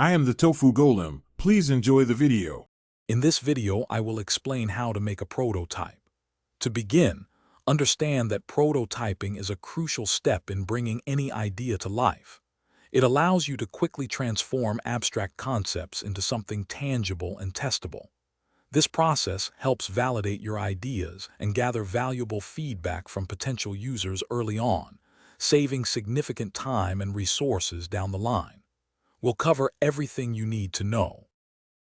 I am the Tofu Golem. Please enjoy the video. In this video, I will explain how to make a prototype. To begin, understand that prototyping is a crucial step in bringing any idea to life. It allows you to quickly transform abstract concepts into something tangible and testable. This process helps validate your ideas and gather valuable feedback from potential users early on, saving significant time and resources down the line. We'll cover everything you need to know.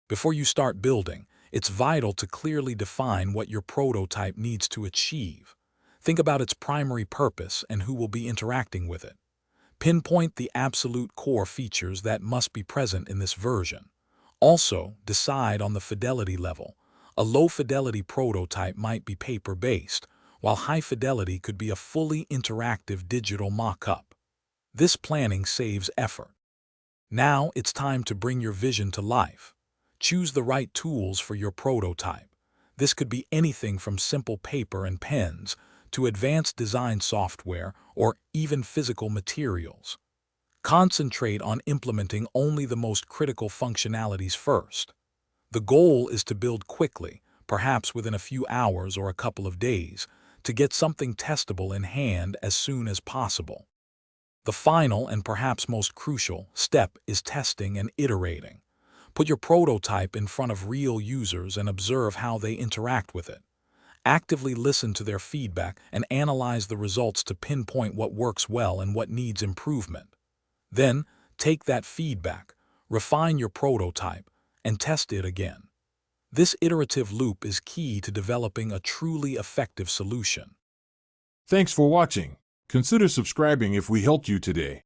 Before you start building, it's vital to clearly define what your prototype needs to achieve. Think about its primary purpose and who will be interacting with it. Pinpoint the absolute core features that must be present in this version. Also, decide on the fidelity level. A low-fidelity prototype might be paper-based, while high-fidelity could be a fully interactive digital mock-up. This planning saves effort. Now it's time to bring your vision to life. Choose the right tools for your prototype. This could be anything from simple paper and pens to advanced design software or even physical materials. Concentrate on implementing only the most critical functionalities first. The goal is to build quickly, perhaps within a few hours or a couple of days, to get something testable in hand as soon as possible. The final and perhaps most crucial step is testing and iterating. Put your prototype in front of real users and observe how they interact with it. Actively listen to their feedback and analyze the results to pinpoint what works well and what needs improvement. Then, take that feedback, refine your prototype, and test it again. This iterative loop is key to developing a truly effective solution. Thanks for watching. Consider subscribing if we helped you today.